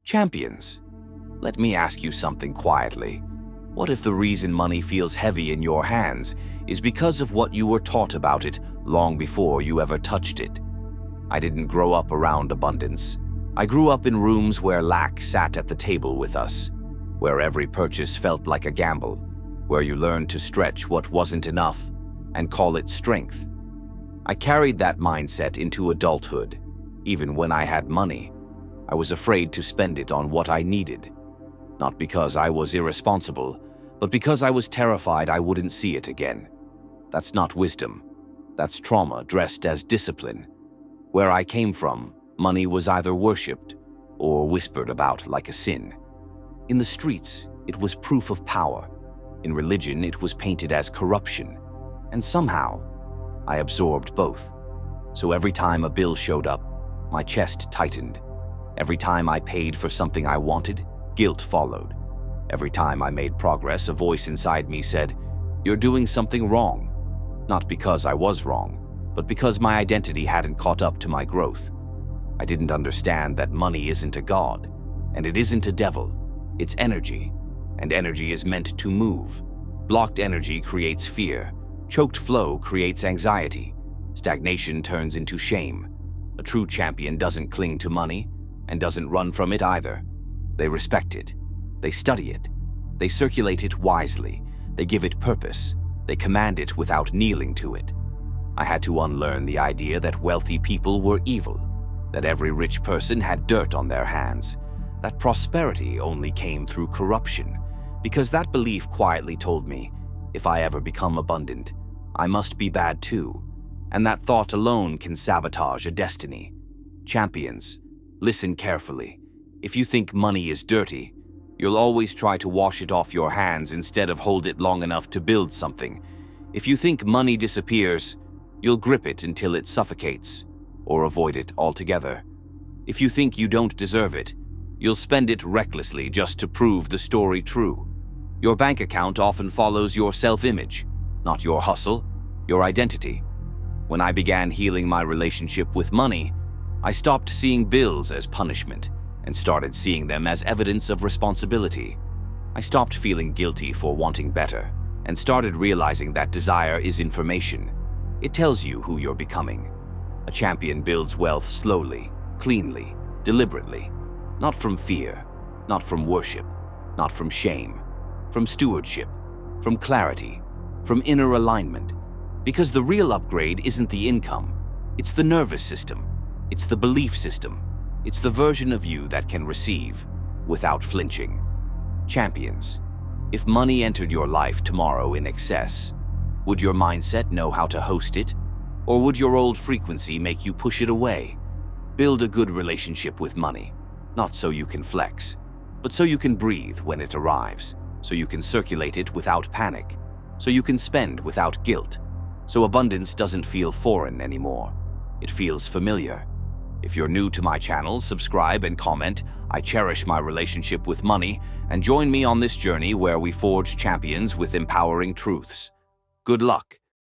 Champions, let me ask you something quietly. What if the reason money feels heavy in your hands is because of what you were taught about it long before you ever touched it? I didn't grow up around abundance. I grew up in rooms where lack sat at the table with us, where every purchase felt like a gamble, where you learned to stretch what wasn't enough and call it strength. I carried that mindset into adulthood. Even when I had money, I was afraid to spend it on what I needed. Not because I was irresponsible, but because I was terrified I wouldn't see it again. That's not wisdom. That's trauma dressed as discipline. Where I came from, money was either worshipped or whispered about like a sin. In the streets, it was proof of power. In religion, it was painted as corruption. And somehow, I absorbed both. So every time a bill showed up, my chest tightened. Every time I paid for something I wanted, guilt followed. Every time I made progress, a voice inside me said, "You're doing something wrong." Not because I was wrong, but because my identity hadn't caught up to my growth. I didn't understand that money isn't a god, and it isn't a devil. It's energy, and energy is meant to move. Blocked energy creates fear. Choked flow creates anxiety. Stagnation turns into shame. A true champion doesn't cling to money, and doesn't run from it either. They respect it. They study it. They circulate it wisely. They give it purpose. They command it without kneeling to it. I had to unlearn the idea that wealthy people were evil, that every rich person had dirt on their hands, that prosperity only came through corruption, because that belief quietly told me, if I ever become abundant, I must be bad too, and that thought alone can sabotage a destiny. Champions, listen carefully. If you think money is dirty, you'll always try to wash it off your hands instead of hold it long enough to build something. If you think money disappears, you'll grip it until it suffocates, or avoid it altogether. If you think you don't deserve it, you'll spend it recklessly just to prove the story true. Your bank account often follows your self-image, not your hustle, your identity. When I began healing my relationship with money, I stopped seeing bills as punishment and started seeing them as evidence of responsibility. I stopped feeling guilty for wanting better and started realizing that desire is information. It tells you who you're becoming. A champion builds wealth slowly, cleanly, deliberately, not from fear, not from worship, not from shame, from stewardship, from clarity, from inner alignment. Because the real upgrade isn't the income, it's the nervous system, it's the belief system, it's the version of you that can receive without flinching. Champions, if money entered your life tomorrow in excess, would your mindset know how to host it? Or would your old frequency make you push it away? Build a good relationship with money, not so you can flex, but so you can breathe when it arrives, so you can circulate it without panic, so you can spend without guilt, so abundance doesn't feel foreign anymore. It feels familiar. If you're new to my channel, subscribe and comment. I cherish my relationship with money, and join me on this journey where we forge champions with empowering truths. Good luck.